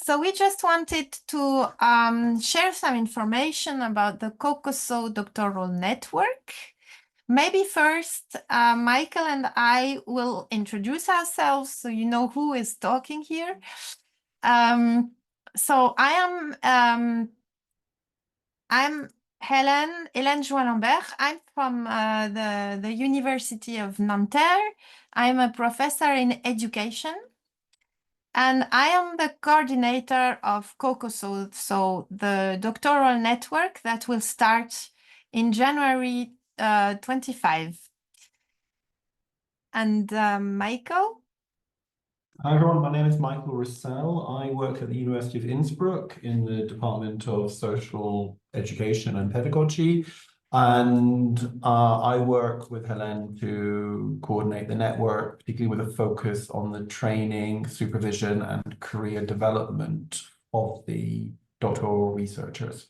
So we just wanted to share some information about the COCOSO doctoral network. Maybe first, Michael and I will introduce ourselves so you know who is talking here. So I'm Hélène Join-Lambert. I'm from the University of Nanterre. I'm a professor in education. And I am the coordinator of COCOSO, so the doctoral network that will start in January 25. And Michael? Hi everyone, my name is Michael Russell. I work at the University of Innsbruck in the Department of Social Education and Pedagogy. And I work with Hélène to coordinate the network, particularly with a focus on the training, supervision, and career development of the doctoral researchers.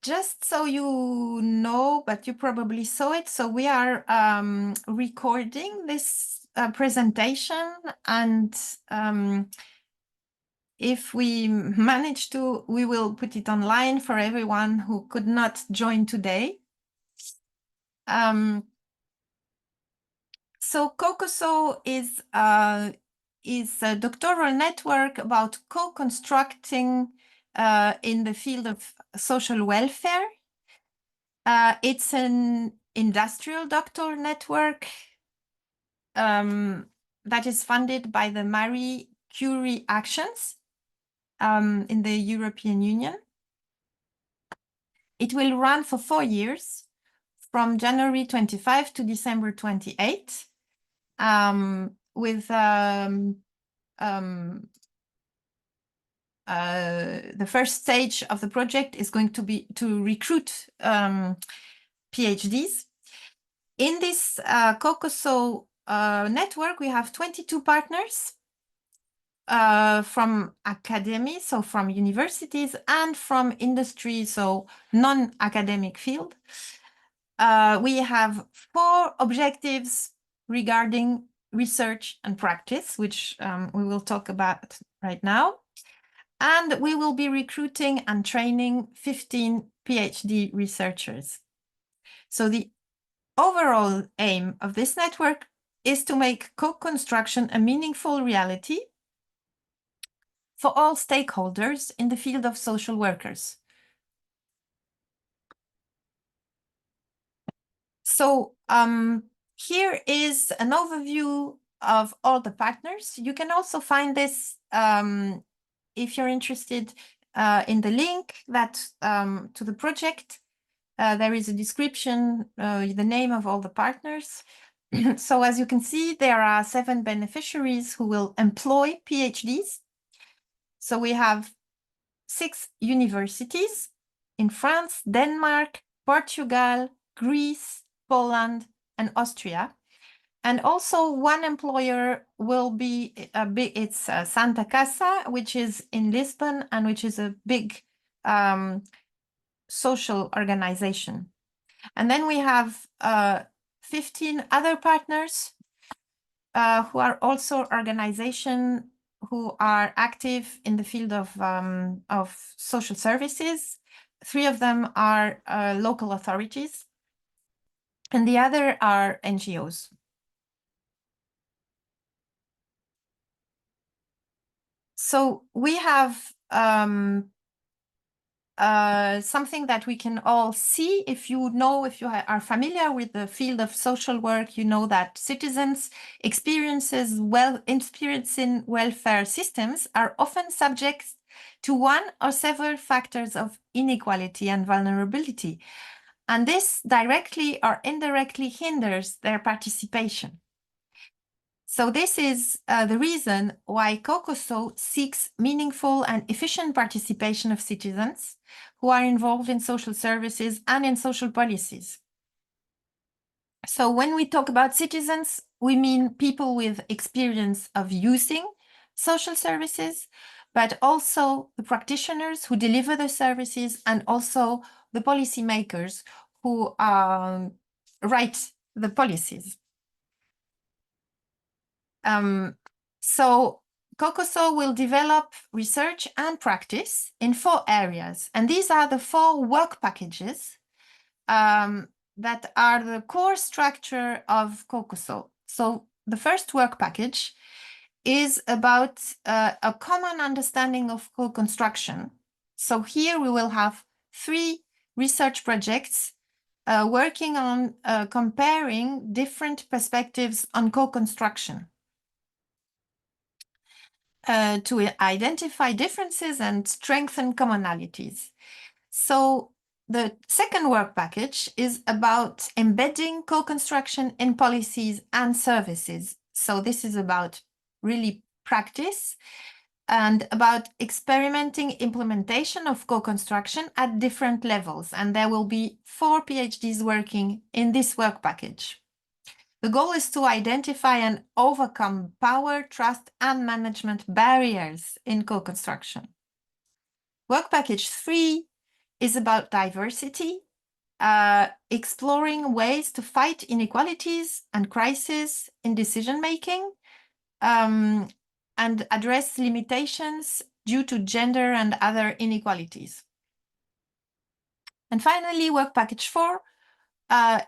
Just so you know, but you probably saw it, so we are recording this presentation, and if we manage to, we will put it online for everyone who could not join today. So COCOSO is a doctoral network about co-constructing in the field of social welfare. It's an industrial doctoral network that is funded by the Marie Curie Actions in the European Union. It will run for 4 years, from January 25 to December 28, with the first stage of the project is going to be to recruit PhDs. In this COCOSO network, we have 22 partners from academy, so from universities, and from industry, so non-academic field. We have 4 objectives regarding research and practice, which we will talk about right now. And we will be recruiting and training 15 PhD researchers. So the overall aim of this network is to make co-construction a meaningful reality for all stakeholders in the field of social workers. So here is an overview of all the partners. You can also find this if you're interested in the link that to the project. There is a description, the name of all the partners. So as you can see, there are 7 beneficiaries who will employ PhDs. So we have 6 universities in France, Denmark, Portugal, Greece, Poland, and Austria. And also 1 employer will be it's Santa Casa, which is in Lisbon and which is a big social organization. And then we have 15 other partners who are also organizations who are active in the field of social services. 3 of them are local authorities, and the other are NGOs. So we have something that we can all see. If you are familiar with the field of social work, you know that citizens' experiencing welfare systems are often subject to one or several factors of inequality and vulnerability. And this directly or indirectly hinders their participation. So this is the reason why COCOSO seeks meaningful and efficient participation of citizens who are involved in social services and in social policies. So when we talk about citizens, we mean people with experience of using social services, but also the practitioners who deliver the services and also the policymakers who write the policies. So COCOSO will develop research and practice in 4 areas. And these are the 4 work packages that are the core structure of COCOSO. So the first work package is about a common understanding of co-construction. So here we will have 3 research projects working on comparing different perspectives on co-construction to identify differences and strengthen commonalities. So the second work package is about embedding co-construction in policies and services. So this is about really practice and about experimenting implementation of co-construction at different levels. And there will be 4 PhDs working in this work package. The goal is to identify and overcome power, trust, and management barriers in co-construction. Work package 3 is about diversity, exploring ways to fight inequalities and crises in decision-making, and address limitations due to gender and other inequalities. And finally, work package 4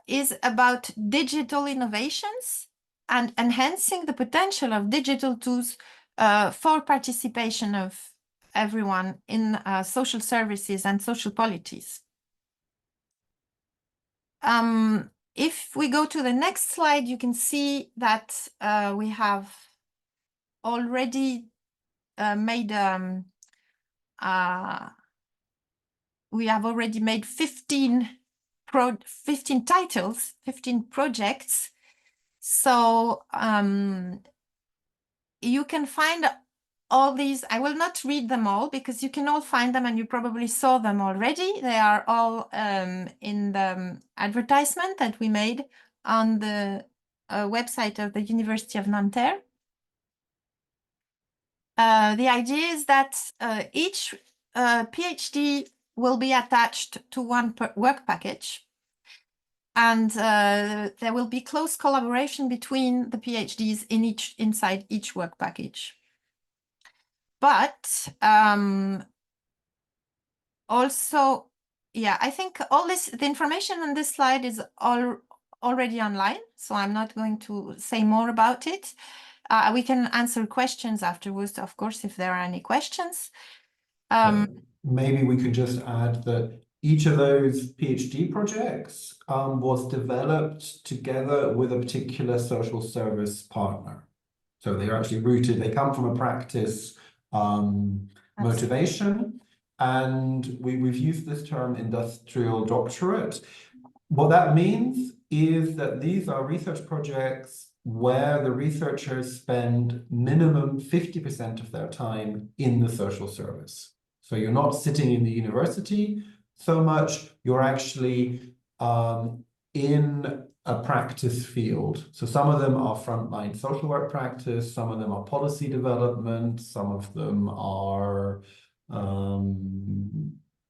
is about digital innovations and enhancing the potential of digital tools for participation of everyone in social services and social policies. If we go to the next slide, you can see that we have already made 15 titles, 15 projects. So you can find all these. I will not read them all because you can all find them and you probably saw them already. They are all in the advertisement that we made on the website of the University of Nanterre. The idea is that each PhD will be attached to one work package. And there will be close collaboration between the PhDs inside each work package. But also, yeah, I think the information on this slide is already online, so I'm not going to say more about it. We can answer questions afterwards, of course, if there are any questions. Maybe we could just add that each of those PhD projects was developed together with a particular social service partner. So they're actually rooted, they come from a practice motivation. And we've used this term industrial doctorate. What that means is that these are research projects where the researchers spend minimum 50% of their time in the social service. So you're not sitting in the university so much, you're actually in a practice field. So some of them are frontline social work practice, some of them are policy development, some of them are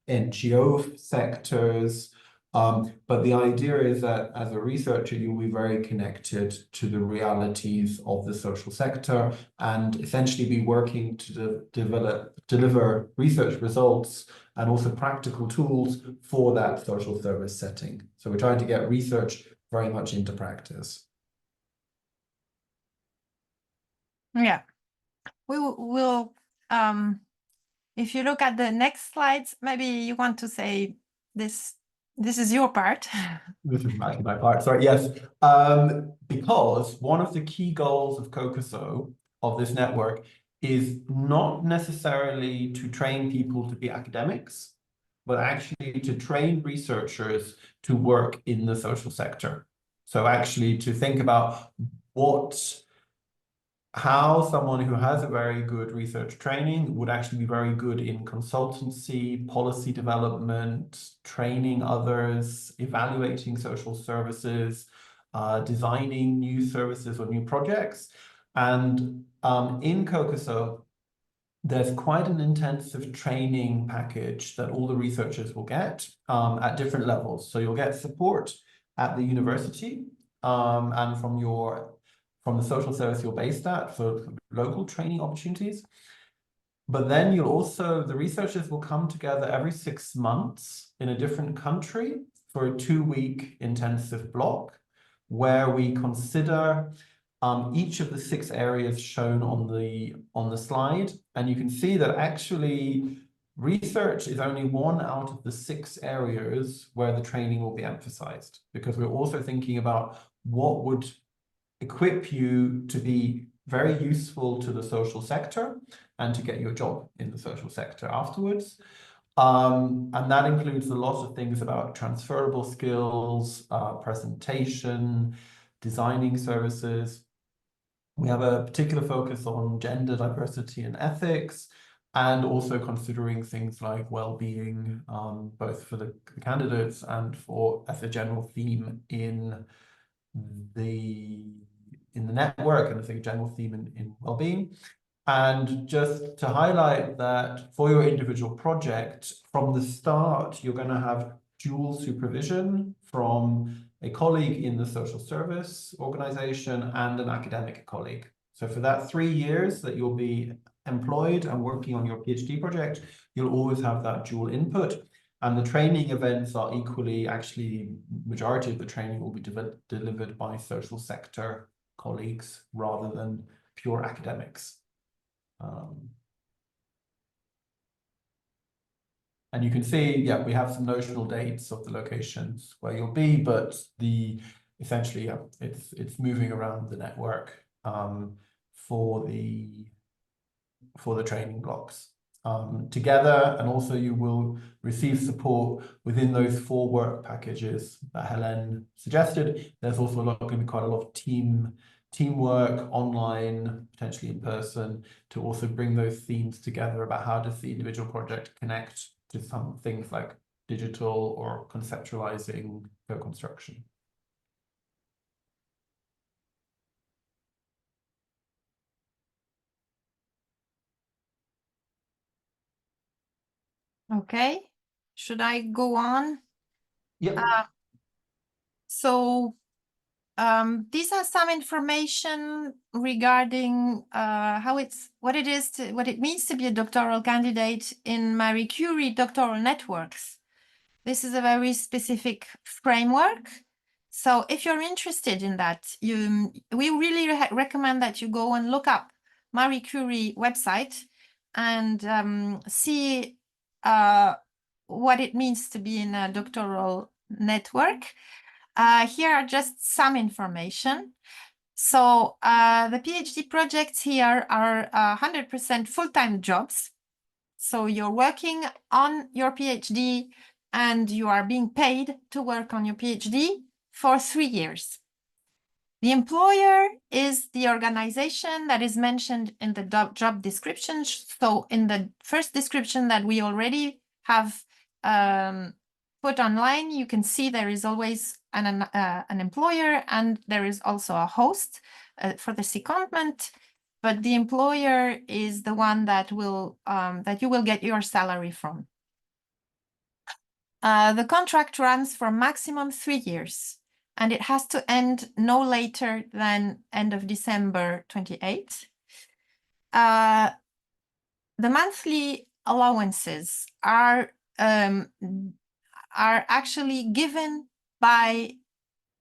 NGO sectors. But the idea is that as a researcher, you'll be very connected to the realities of the social sector and essentially be working to deliver research results and also practical tools for that social service setting. So we're trying to get research very much into practice. Yeah, we will, if you look at the next slides, maybe you want to say this is your part. This is actually my part, sorry, yes. Because one of the key goals of COCOSO, of this network, is not necessarily to train people to be academics, but actually to train researchers to work in the social sector. So actually to think about how someone who has a very good research training would actually be very good in consultancy, policy development, training others, evaluating social services, designing new services or new projects. And in COCOSO, there's quite an intensive training package that all the researchers will get at different levels. So you'll get support at the university and from from the social service you're based at for local training opportunities. But then the researchers will come together every 6 months in a different country for a 2-week intensive block where we consider each of the 6 areas shown on the slide. And you can see that actually research is only 1 out of the 6 areas where the training will be emphasized, because we're also thinking about what would equip you to be very useful to the social sector and to get your job in the social sector afterwards. And that includes a lot of things about transferable skills, presentation, designing services. We have a particular focus on gender diversity and ethics, and also considering things like well-being, both for the candidates and as a general theme in the network, and as a general theme in well-being. And just to highlight that for your individual project, from the start, you're going to have dual supervision from a colleague in the social service organization and an academic colleague. So for that 3 years that you'll be employed and working on your PhD project, you'll always have that dual input. And the training events are equally, actually, majority of the training will be delivered by social sector colleagues rather than pure academics. And you can see, yeah, we have some notional dates of the locations where you'll be, but essentially, yeah, it's moving around the network for the training blocks together. And also you will receive support within those 4 work packages that Helen suggested. There's also going to be quite a lot of teamwork online, potentially in person, to also bring those themes together about how does the individual project connect to some things like digital or conceptualizing co-construction. Okay, should I go on? Yep. So these are some information regarding what it means to be a doctoral candidate in Marie Curie doctoral networks. This is a very specific framework. So if you're interested in that, we really recommend that you go and look up Marie Curie website and see what it means to be in a doctoral network. Here are just some information. So the PhD projects here are 100% full-time jobs. So you're working on your PhD and you are being paid to work on your PhD for 3 years. The employer is the organization that is mentioned in the job description. So in the first description that we already have put online, you can see there is always an employer, and there is also a host for the secondment. But the employer is the one that you will get your salary from. The contract runs for maximum 3 years, and it has to end no later than end of December 28th. The monthly allowances are actually given by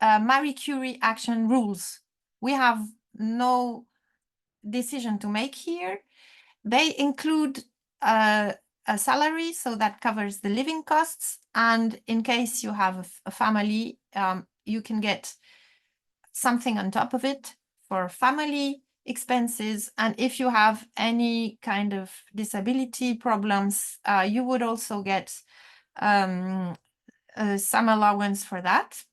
Marie Curie action rules. We have no decision to make here. They include a salary, so that covers the living costs, and in case you have a family, you can get something on top of it for family expenses. And if you have any kind of disability problems, you would also get some allowance for that.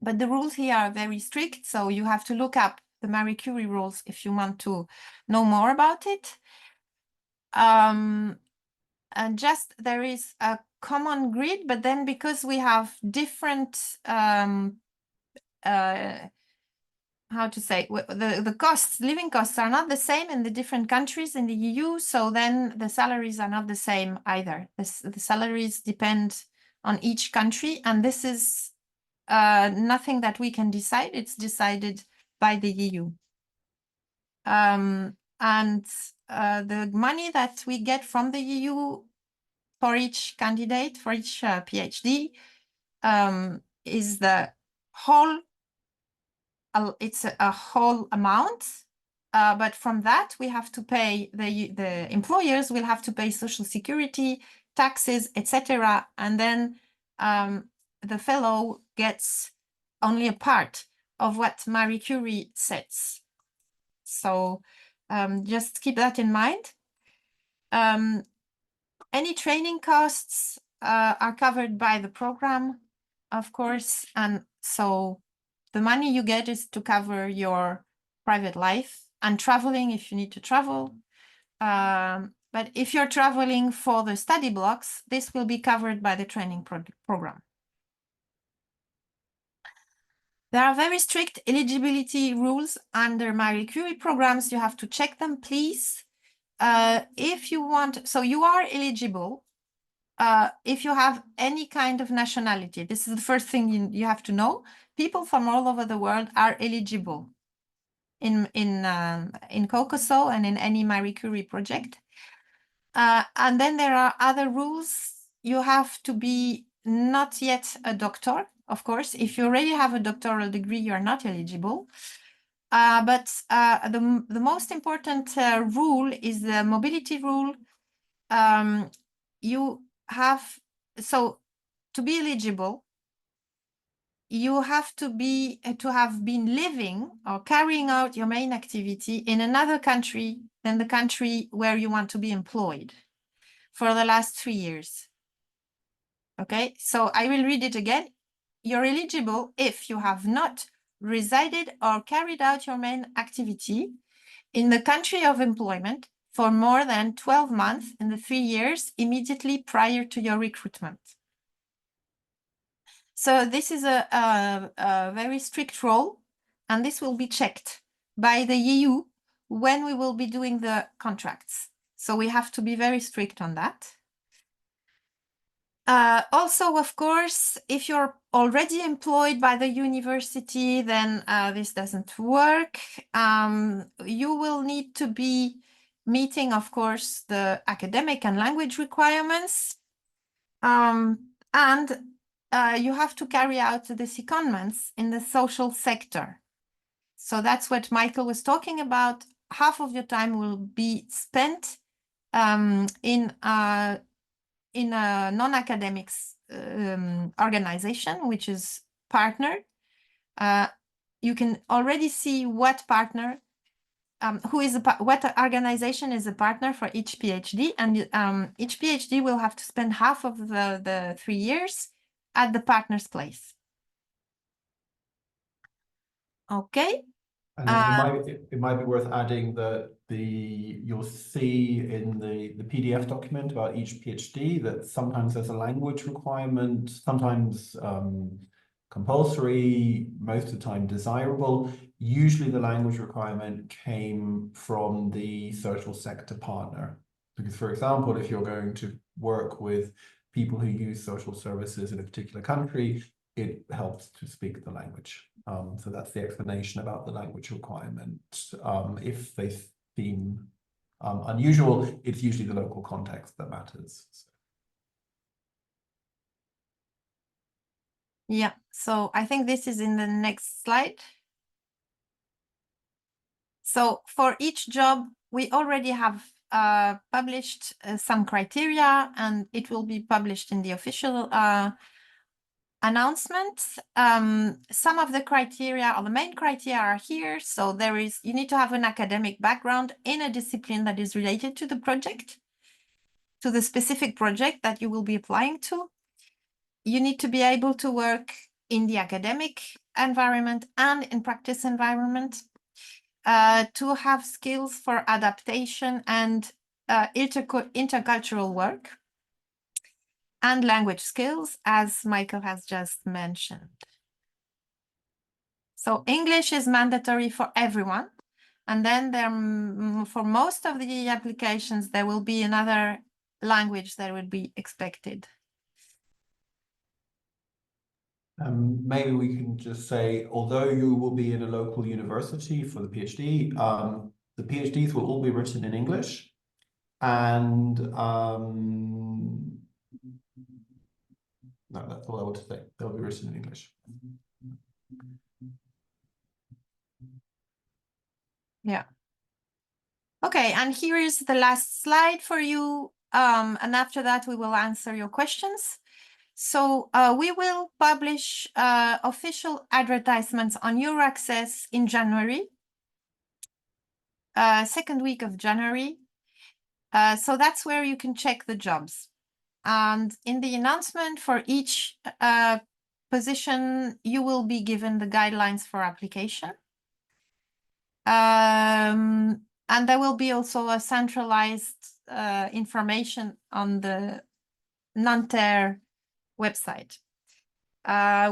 But the rules here are very strict, so you have to look up the Marie Curie rules if you want to know more about it. And just there is a common grid, but then because we have different how to say, the costs, living costs are not the same in the different countries in the EU, so then the salaries are not the same either. The salaries depend on each country, and this is nothing that we can decide. It's decided by the EU. And the money that we get from the EU for each candidate, for each PhD, is the whole, it's a whole amount. But from that, we have to pay, the employers will have to pay social security, taxes, etc. And then the fellow gets only a part of what Marie Curie sets. So just keep that in mind. Any training costs are covered by the program, of course. And so the money you get is to cover your private life and traveling if you need to travel. But if you're traveling for the study blocks, this will be covered by the training program. There are very strict eligibility rules under Marie Curie programs. You have to check them, please. If you want, so you are eligible if you have any kind of nationality. This is the first thing you have to know. People from all over the world are eligible in COCOSO and in any Marie Curie project. And then there are other rules. You have to be not yet a doctor, of course. If you already have a doctoral degree, you're not eligible. But the most important rule is the mobility rule. You have, so to be eligible, you have to have been living or carrying out your main activity in another country than the country where you want to be employed for the last 3 years. Okay, so I will read it again. You're eligible if you have not resided or carried out your main activity in the country of employment for more than 12 months in the 3 years immediately prior to your recruitment. So this is a very strict rule, and this will be checked by the EU when we will be doing the contracts. So we have to be very strict on that. Also, of course, if you're already employed by the university, then this doesn't work. You will need to be meeting, of course, the academic and language requirements. And you have to carry out the secondments in the social sector. So that's what Michael was talking about. Half of your time will be spent in a non-academic organization, which is partner. You can already see what partner, what organization is a partner for each PhD, and each PhD will have to spend half of the 3 years at the partner's place. Okay. And it might be worth adding that you'll see in the PDF document about each PhD that sometimes there's a language requirement, sometimes compulsory, most of the time desirable. Usually the language requirement came from the social sector partner. Because, for example, if you're going to work with people who use social services in a particular country, it helps to speak the language. So that's the explanation about the language requirement. If they seem unusual, it's usually the local context that matters. Yeah, so I think this is in the next slide. So for each job, we already have published some criteria, and it will be published in the official announcements. Some of the criteria, or the main criteria, are here. So you need to have an academic background in a discipline that is related to the project, to the specific project that you will be applying to. You need to be able to work in the academic environment and in practice environment, to have skills for adaptation and intercultural work, and language skills, as Michael has just mentioned. So English is mandatory for everyone. And then for most of the applications, there will be another language that would be expected. Maybe we can just say, although you will be in a local university for the PhD, the PhDs will all be written in English, and no, that's all I want to say. They'll be written in English. Yeah. Okay, and here is the last slide for you. And after that, we will answer your questions. So we will publish official advertisements on Euraccess in January, second week of January. So that's where you can check the jobs. And in the announcement for each position, you will be given the guidelines for application. And there will be also a centralized information on the Nanterre website.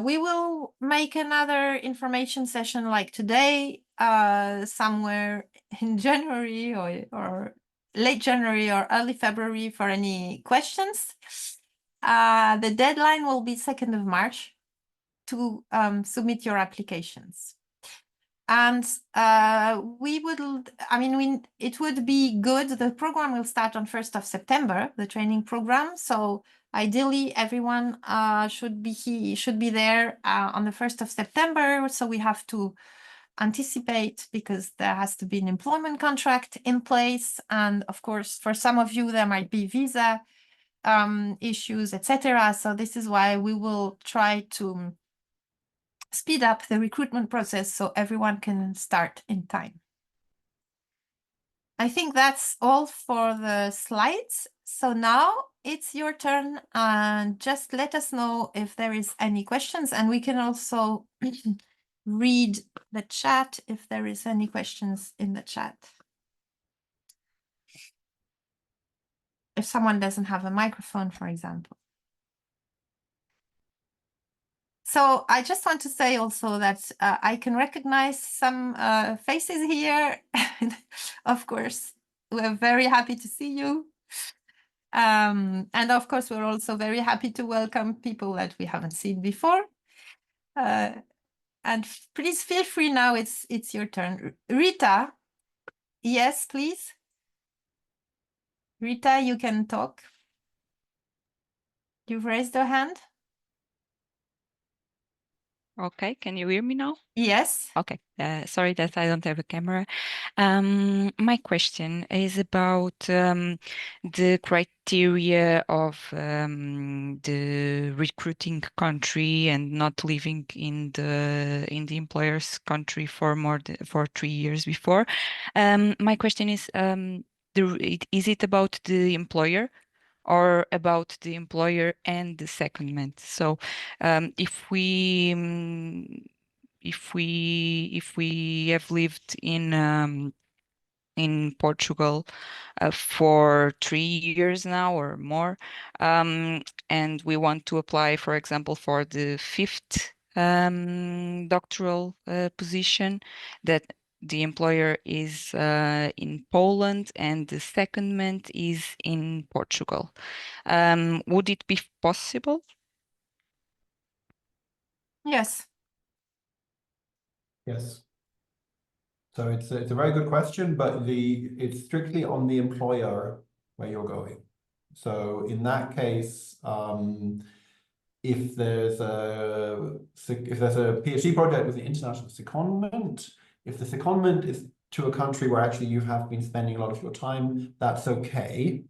We will make another information session like today, somewhere in January or late January or early February for any questions. The deadline will be 2nd of March to submit your applications. And it would be good. The program will start on 1st of September, the training program. So ideally, everyone should be there on the 1st of September. So we have to anticipate because there has to be an employment contract in place. And of course, for some of you, there might be visa issues, etc. So this is why we will try to speed up the recruitment process so everyone can start in time. I think that's all for the slides. So now it's your turn, and just let us know if there is any questions, and we can also read the chat if there is any questions in the chat. If someone doesn't have a microphone, for example. So I just want to say also that I can recognize some faces here. Of course, we're very happy to see you. And of course, we're also very happy to welcome people that we haven't seen before. And please feel free now, it's your turn. Rita, yes, please. Rita, you can talk. You've raised your hand. Okay, can you hear me now? Yes. Okay, sorry that I don't have a camera. My question is about the criteria of the recruiting country and not living in the employer's country for for 3 years before. My question is, is it about the employer or about the employer and the secondment? So if we have lived in Portugal for 3 years now or more, and we want to apply, for example, for the 5th doctoral position, that the employer is in Poland and the secondment is in Portugal. Would it be possible? Yes. Yes. So it's a very good question, but it's strictly on the employer where you're going. So in that case, if there's a PhD project with the international secondment, if the secondment is to a country where actually you have been spending a lot of your time, that's okay.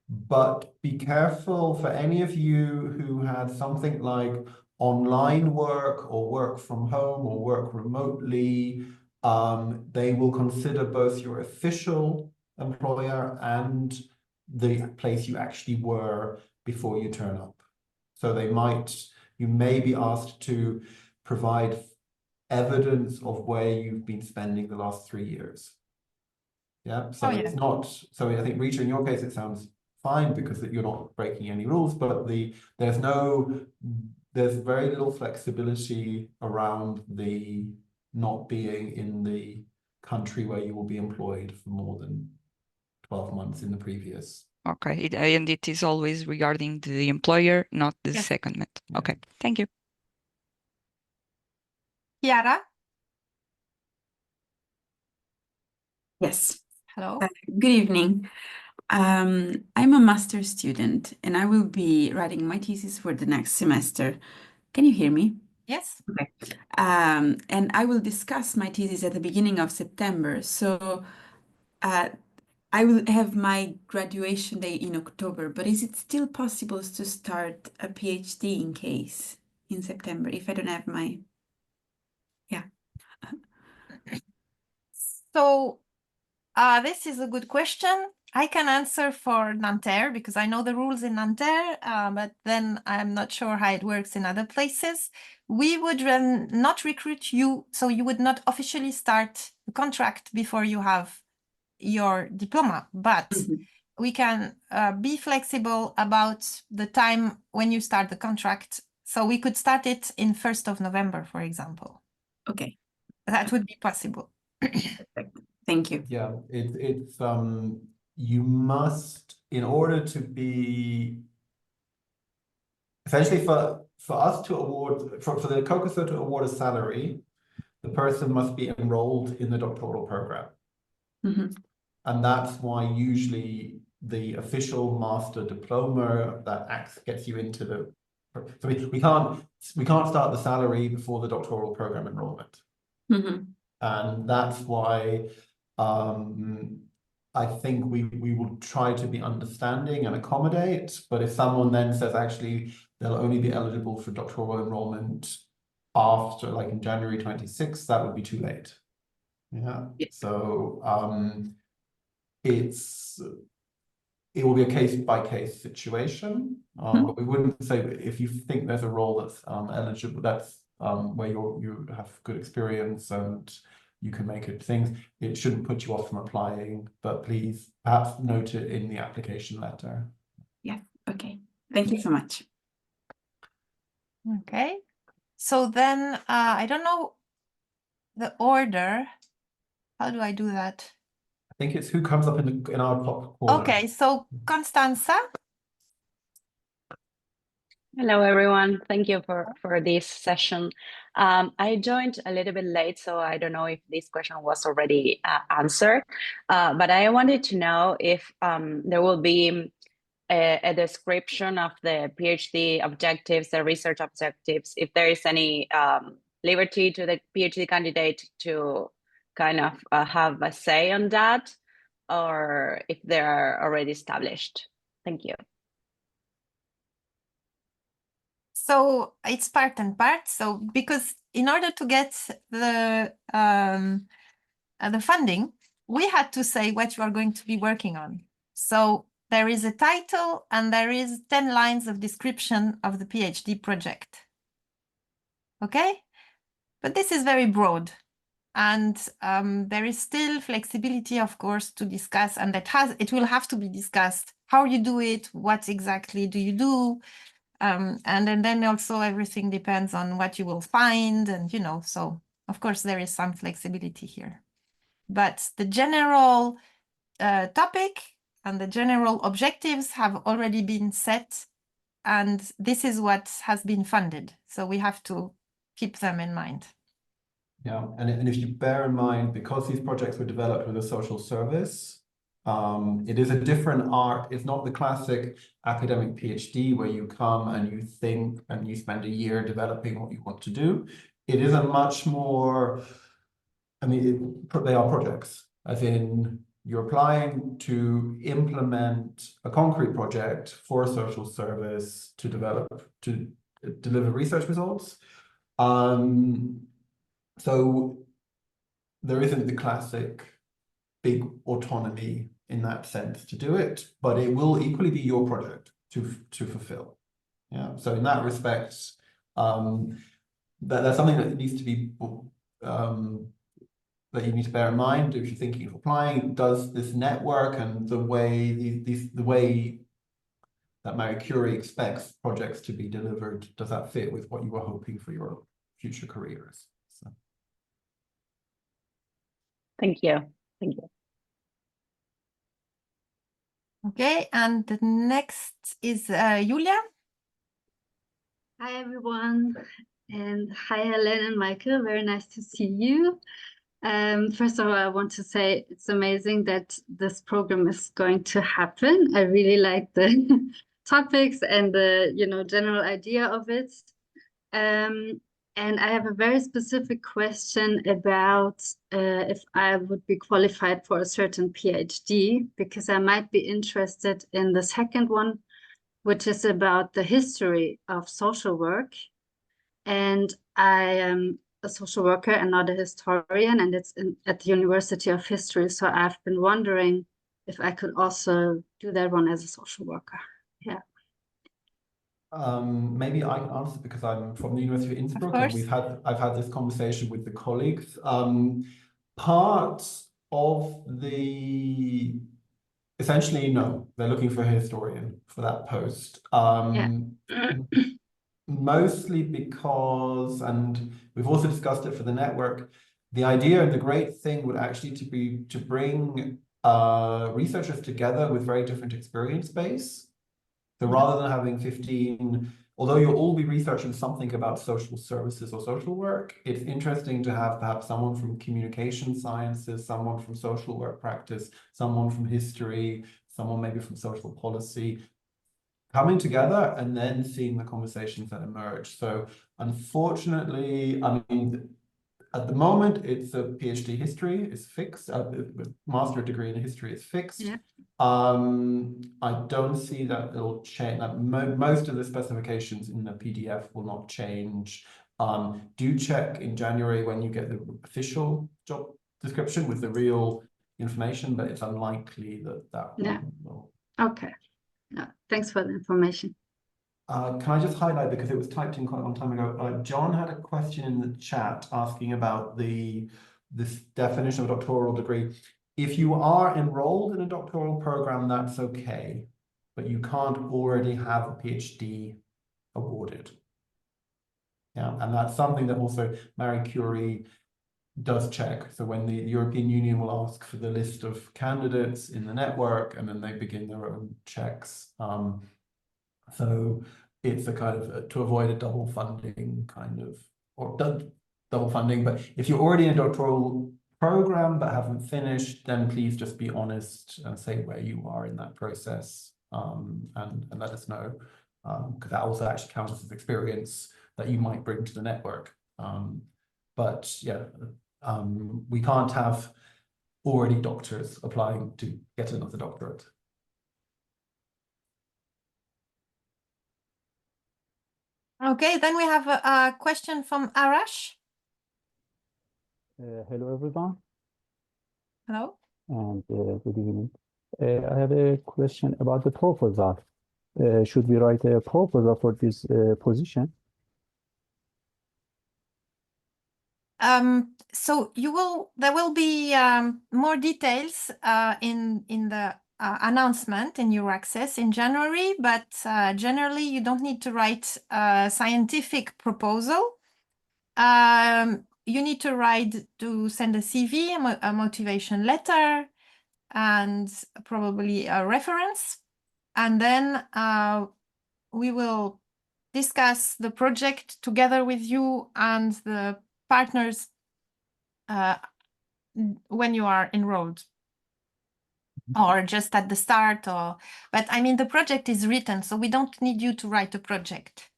But be careful for any of you who had something like online work or work from home or work remotely. They will consider both your official employer and the place you actually were before you turn up. So you may be asked to provide evidence of where you've been spending the last 3 years. Yeah, so it's not, so I think Rita, in your case, it sounds fine because that you're not breaking any rules, but there's very little flexibility around the not being in the country where you will be employed for more than 12 months in the previous. Okay, and it is always regarding the employer, not the secondment. Yeah. Okay, thank you. Chiara? Yes. Hello. Good evening. I'm a master's student and I will be writing my thesis for the next semester. Can you hear me? Yes. Okay. And I will discuss my thesis at the beginning of September. So I will have my graduation day in October, but is it still possible to start a PhD in case in September if I don't have my, yeah. So this is a good question. I can answer for Nanterre because I know the rules in Nanterre, but then I'm not sure how it works in other places. We would not recruit you, so you would not officially start the contract before you have your diploma, but we can be flexible about the time when you start the contract. So we could start it in 1st of November, for example. Okay. That would be possible. Perfect. Thank you. Yeah, it's you must, in order to be essentially for us to award for the COCOSO to award a salary, the person must be enrolled in the doctoral program. And that's why usually the official master diploma that gets you into the so we can't start the salary before the doctoral program enrollment. And that's why I think we will try to be understanding and accommodate, but if someone then says actually they'll only be eligible for doctoral enrollment after like in January 26th, that would be too late. Yeah. So it will be a case-by-case situation, but we wouldn't say if you think there's a role that's eligible, that's where you have good experience and you can make it things, it shouldn't put you off from applying, but please perhaps note it in the application letter. Yeah, okay. Thank you so much. Okay. So then I don't know the order. How do I do that? I think it's who comes up in our top corner. Okay, so Constanza. Hello, everyone. Thank you for this session. I joined a little bit late, so I don't know if this question was already answered, but I wanted to know if there will be a description of the PhD objectives, the research objectives, if there is any liberty to the PhD candidate to kind of have a say on that, or if they are already established. Thank you. So it's part and part. So because in order to get the funding, we had to say what you are going to be working on. So there is a title and there is 10 lines of description of the PhD project. Okay? But this is very broad. And there is still flexibility, of course, to discuss, and it will have to be discussed how you do it, what exactly do you do, and then also everything depends on what you will find, and so of course there is some flexibility here. But the general topic and the general objectives have already been set, and this is what has been funded. So we have to keep them in mind. Yeah, and if you bear in mind, because these projects were developed with a social service, it is a different art. It's not the classic academic PhD where you come and you think and you spend a year developing what you want to do. It is a much more, I mean, they are projects, as in you're applying to implement a concrete project for a social service to deliver research results. So there isn't the classic big autonomy in that sense to do it, but it will equally be your project to fulfill. Yeah. So in that respect, that's something that needs to be that you need to bear in mind if you're thinking of applying. Does this network and the way that Marie Curie expects projects to be delivered, does that fit with what you were hoping for your future careers? So. Thank you. Thank you. Okay, and the next is Julia. Hi, everyone. And hi, Helen and Michael. Very nice to see you. First of all, I want to say it's amazing that this program is going to happen. I really like the topics and the general idea of it. And I have a very specific question about if I would be qualified for a certain PhD, because I might be interested in the second one, which is about the history of social work. And I am a social worker and not a historian, and it's at the University of History. So I've been wondering if I could also do that one as a social worker. Yeah. Maybe I can answer because I'm from the University of Innsbruck, and I've had this conversation with the colleagues. Part of the essentially, no, they're looking for a historian for that post. Mostly because, and we've also discussed it for the network, the idea and the great thing would actually be to bring researchers together with very different experience base. So rather than having 15, although you'll all be researching something about social services or social work, it's interesting to have perhaps someone from communication sciences, someone from social work practice, someone from history, someone maybe from social policy, coming together and then seeing the conversations that emerge. So unfortunately, I mean, at the moment, it's a PhD history is fixed. Master degree in history is fixed. Yeah. I don't see that it'll change. Most of the specifications in the PDF will not change. Do check in January when you get the official job description with the real information, but it's unlikely that one will. Okay. Thanks for the information. Can I just highlight, because it was typed in quite a long time ago, John had a question in the chat asking about this definition of a doctoral degree. If you are enrolled in a doctoral program, that's okay, but you can't already have a PhD awarded. Yeah, and that's something that also Marie Curie does check. So when the European Union will ask for the list of candidates in the network, and then they begin their own checks. So it's a kind of to avoid a double funding kind of, or double funding. But if you're already in a doctoral program but haven't finished, then please just be honest and say where you are in that process, and let us know, because that also actually counts as experience that you might bring to the network. But yeah, we can't have already doctors applying to get another doctorate. Okay, then we have a question from Arash. Hello, everyone, Hello. and good evening. I have a question about the proposal. Should we write a proposal for this position? So there will be more details in the announcement in your access in January, but generally you don't need to write a scientific proposal. You need to send a CV, a motivation letter, and probably a reference. And then we will discuss the project together with you and the partners when you are enrolled, or just at the start, but I mean, the project is written, so we don't need you to write a project.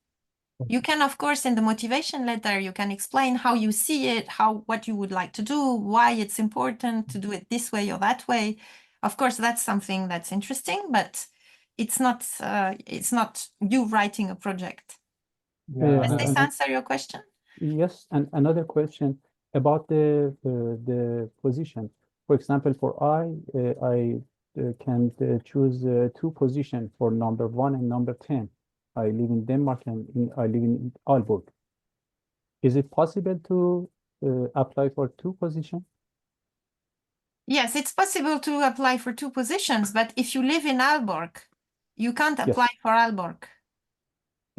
You can, of course, in the motivation letter, you can explain how you see it, what you would like to do, why it's important to do it this way or that way. Of course, that's something that's interesting, but it's not you writing a project. Yeah, Does this answer your question? Yes, and another question about the position. For example, I can choose two positions for number 1 and number 10. I live in Denmark and I live in Aalborg. Is it possible to apply for two positions? Yes, it's possible to apply for two positions, but if you live in Aalborg, you can't apply for Aalborg.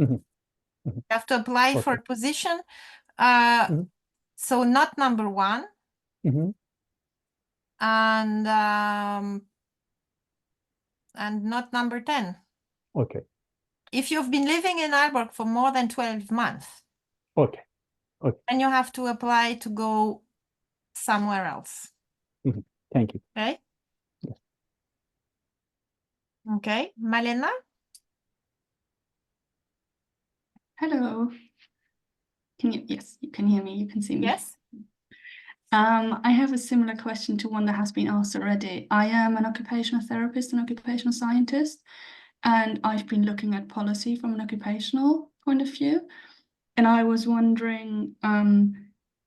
Mhm. You have to apply for a position. So not number 1. And not number 10. Okay. If you've been living in Aalborg for more than 12 months. Okay. Okay. and you have to apply to go somewhere else. Thank you. Okay? Yes. Okay. Malena? Hello. Yes, you can hear me, you can see me. Yes. I have a similar question to one that has been asked already. I am an occupational therapist and occupational scientist, and I've been looking at policy from an occupational point of view. And I was wondering,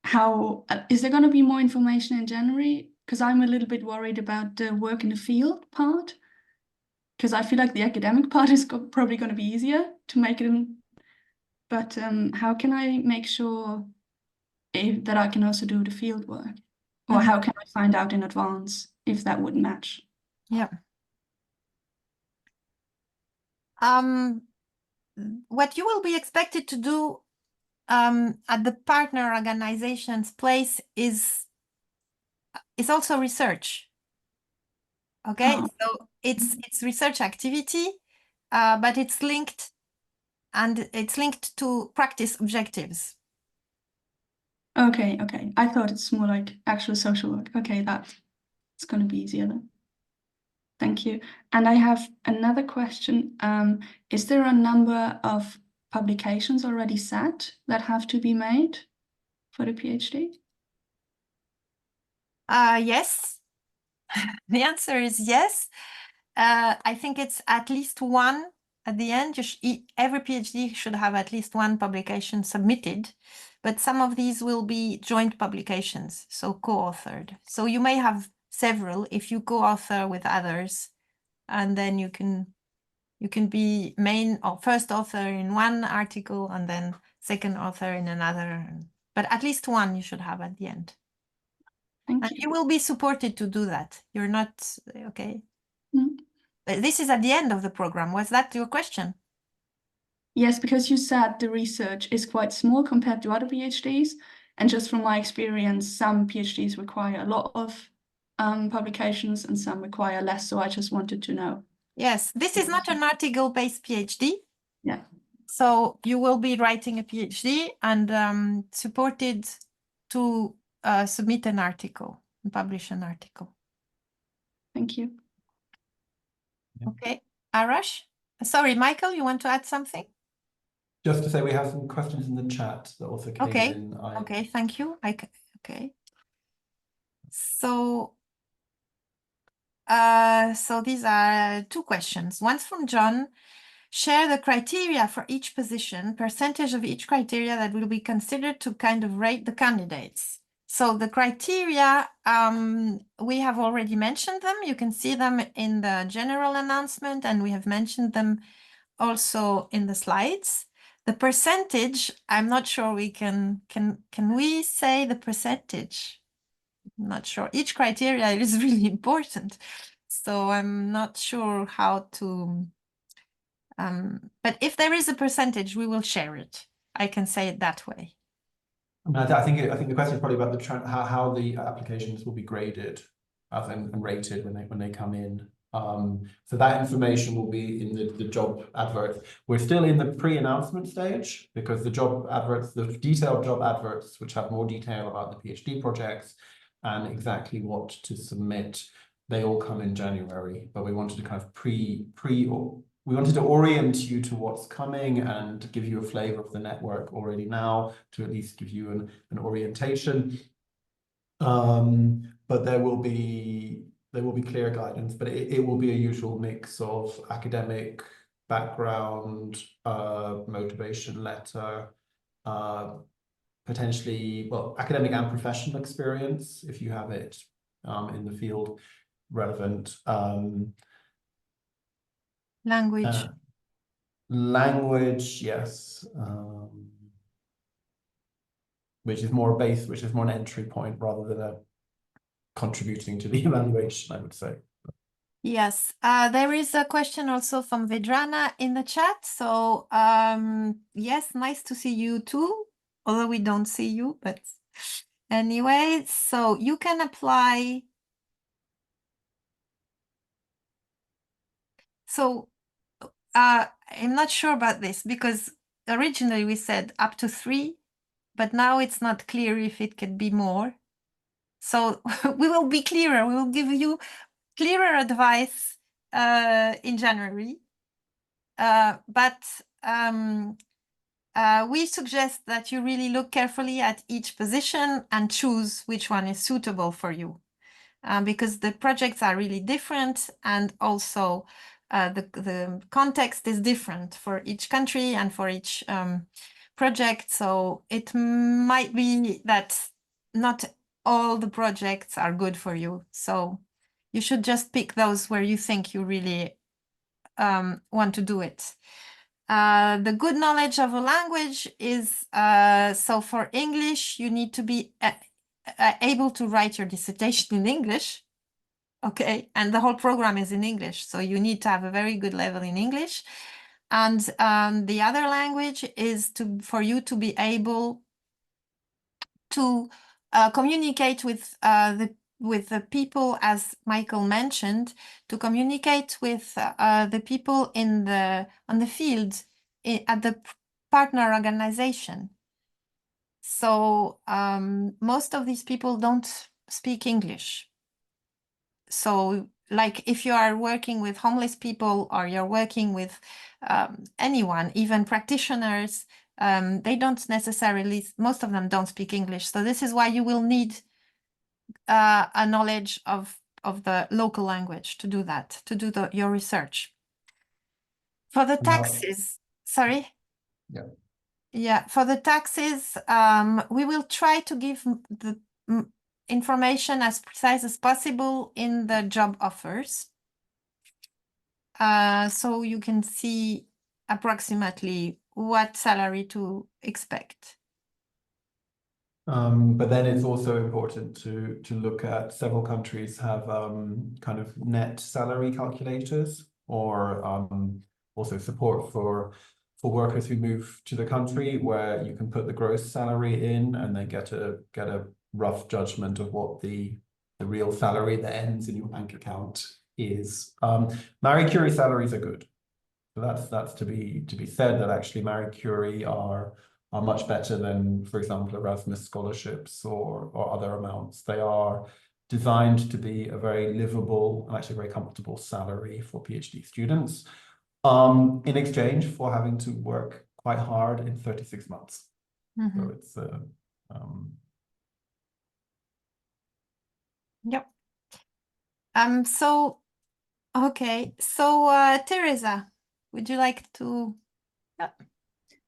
how is there going to be more information in January? Because I'm a little bit worried about the work in the field part, because I feel like the academic part is probably going to be easier to make it in. But how can I make sure that I can also do the field work? Or how can I find out in advance if that would match? Yeah. What you will be expected to do at the partner organization's place is also research. Okay, so it's research activity, but it's linked to practice objectives. Okay. I thought it's more like actual social work. Okay, that's going to be easier then. Thank you. And I have another question. Is there a number of publications already set that have to be made for the PhD? Yes. The answer is yes. I think it's at least one at the end. Every PhD should have at least one publication submitted, but some of these will be joint publications, so co-authored. So you may have several if you co-author with others, and then you can be main or first author in one article and then second author in another. But at least one you should have at the end. Thank And you. you will be supported to do that. You're not, okay. Mm. This is at the end of the program. Was that your question? Yes, because you said the research is quite small compared to other PhDs. And just from my experience, some PhDs require a lot of publications and some require less. So I just wanted to know. Yes, this is not an article-based PhD. Yeah. So you will be writing a PhD and supported to submit an article and publish an article. Thank you. Yeah. Okay, Arash? Sorry, Michael, you want to add something? Just to say, we have some questions in the chat that also came Okay. in. Okay, thank you. Okay. So these are two questions. One's from John. Share the criteria for each position, percentage of each criteria that will be considered to kind of rate the candidates. So the criteria, we have already mentioned them. You can see them in the general announcement, and we have mentioned them also in the slides. The percentage, I'm not sure we can we say the percentage? I'm not sure. Each criteria is really important. So I'm not sure how to, but if there is a percentage, we will share it. I can say it that way. I mean, I think the question is probably about how the applications will be graded and rated when they come in. So that information will be in the job adverts. We're still in the pre-announcement stage because the job adverts, the detailed job adverts, which have more detail about the PhD projects and exactly what to submit, they all come in January. But we wanted to kind of we wanted to orient you to what's coming and give you a flavor of the network already now to at least give you an orientation. But there will be clear guidance, but it will be a usual mix of academic background, motivation letter, potentially, well, academic and professional experience if you have it in the field relevant. Language. Language, yes. Which is more an entry point rather than a contributing to the evaluation, I would say. Yes, there is a question also from Vedrana in the chat. So yes, nice to see you too, although we don't see you, but anyway, so you can apply. So I'm not sure about this because originally we said up to 3 but now it's not clear if it could be more. So we will be clearer. We will give you clearer advice in January. But we suggest that you really look carefully at each position and choose which one is suitable for you. Because the projects are really different, and also the context is different for each country and for each project. So it might be that not all the projects are good for you. So you should just pick those where you think you really want to do it. The good knowledge of a language is, so for English, you need to be able to write your dissertation in English, okay? And the whole program is in English, so you need to have a very good level in English. And the other language is for you to be able to communicate with the people, as Michael mentioned, to communicate with the people on the field at the partner organization. So most of these people don't speak English. So like if you are working with homeless people, or you're working with anyone, even practitioners, they don't necessarily, most of them don't speak English. So this is why you will need a knowledge of the local language to do that, to do your research. For the taxes, sorry? Yeah. Yeah, for the taxes, we will try to give the information as precise as possible in the job offers. So you can see approximately what salary to expect. But then it's also important to look at, several countries have kind of net salary calculators, or also support for workers who move to the country, where you can put the gross salary in and then get a rough judgment of what the real salary that ends in your bank account is. Marie Curie salaries are good. So that's to be said, that actually Marie Curie are much better than, for example, Erasmus scholarships or other amounts. They are designed to be a very livable and actually very comfortable salary for PhD students, in exchange for having to work quite hard in 36 months. Mm-hmm. So it's Yep. So okay, so Teresa, would you like to? Yep.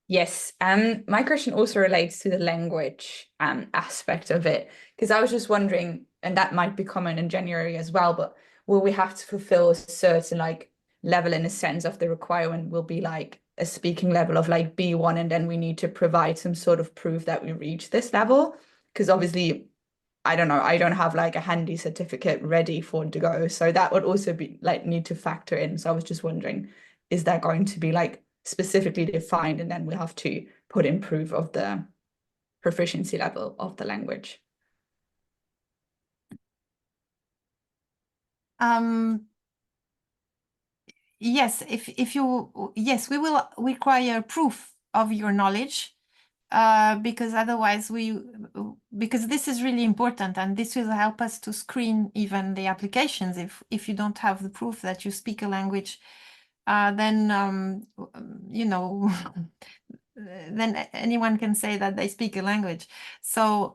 Yes, my question also relates to the language aspect of it, because I was just wondering, and that might be common in January as well, but will we have to fulfill a certain like level, in a sense of the requirement will be like a speaking level of like B1, and then we need to provide some sort of proof that we reach this level? Because obviously, I don't know, I don't have like a handy certificate ready for to go, so that would also be like need to factor in. So I was just wondering, is that going to be like specifically defined, and then we have to put in proof of the proficiency level of the language? Yes, yes, we will require proof of your knowledge, because otherwise because this is really important, and this will help us to screen even the applications. If you don't have the proof that you speak a language, then you know, then anyone can say that they speak a language. So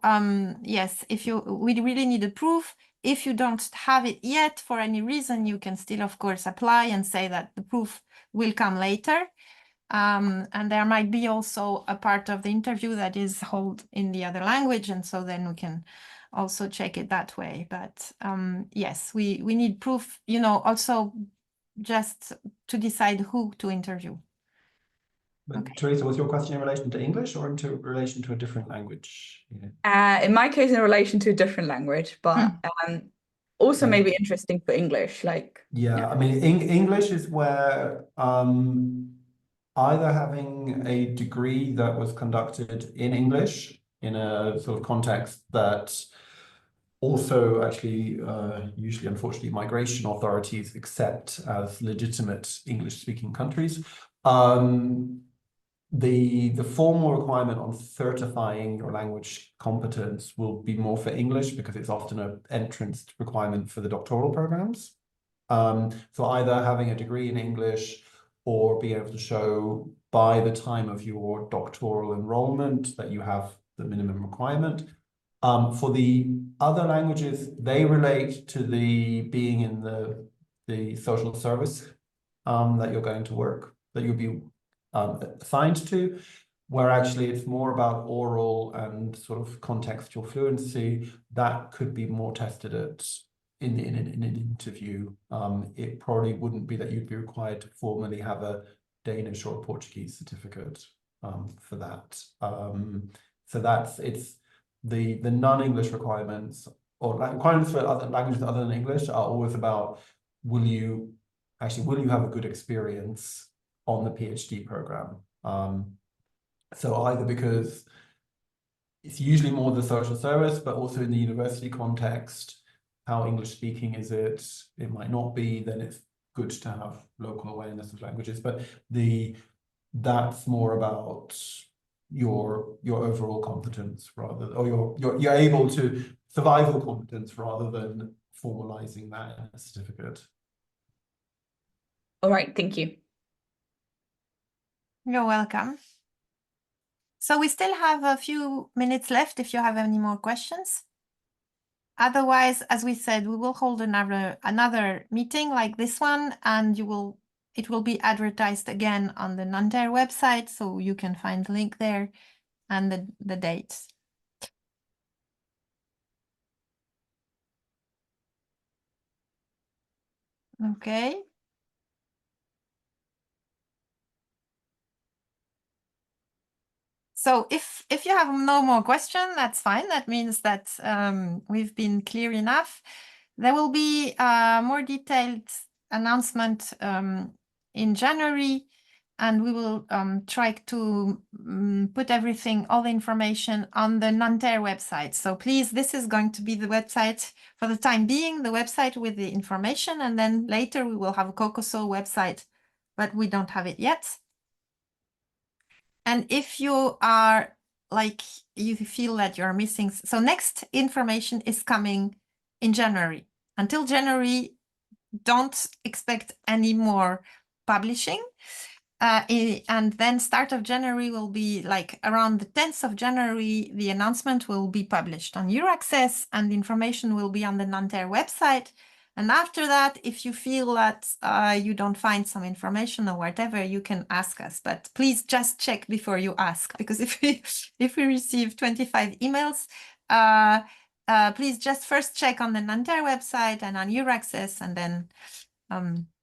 yes, we really need a proof. If you don't have it yet for any reason, you can still, of course, apply and say that the proof will come later. And there might be also a part of the interview that is held in the other language, and so then we can also check it that way. But yes, we need proof, you know, also just to decide who to interview. But Okay. Teresa, was your question in relation to English or in relation to a different language? Yeah. In my case, in relation to a different language, but also Yeah. maybe interesting for English, like. Yeah, I mean, English is where either having a degree that was conducted in English in a sort of context that also actually usually, unfortunately, migration authorities accept as legitimate English-speaking countries, The formal requirement on certifying your language competence will be more for English because it's often an entrance requirement for the doctoral programs. So either having a degree in English or be able to show by the time of your doctoral enrollment that you have the minimum requirement. For the other languages, they relate to the being in the social service that you're going to work, that you'll be assigned to, where actually it's more about oral and sort of contextual fluency that could be more tested at in an interview. It probably wouldn't be that you'd be required to formally have a Danish or Portuguese certificate for that. So it's the non-English requirements or requirements for other languages other than English are always about will you have a good experience on the PhD program? So either because it's usually more the social service, but also in the university context, how English speaking is it? It might not be, then it's good to have local awareness of languages, but that's more about your overall competence rather, or you're able to survival competence rather than formalizing that in a certificate. All right, thank you. You're welcome. So we still have a few minutes left if you have any more questions. Otherwise, as we said, we will hold another meeting like this one, and it will be advertised again on the Nanterre website, so you can find the link there and the dates. Okay. So if you have no more question, that's fine. That means that we've been clear enough. There will be a more detailed announcement in January, and we will try to put all the information on the Nanterre website. So please, this is going to be the website for the time being, the website with the information, and then later we will have a COCOSO website, but we don't have it yet. And if you are you feel that you're missing, so next information is coming in January. Until January, don't expect any more publishing. And then start of January will be around the 10th of January, the announcement will be published on Euraccess and the information will be on the Nanterre website. And after that, if you feel that you don't find some information or whatever, you can ask us. But please just check before you ask, because if we receive 25 emails, please just first check on the Nanterre website and on Euraccess, and then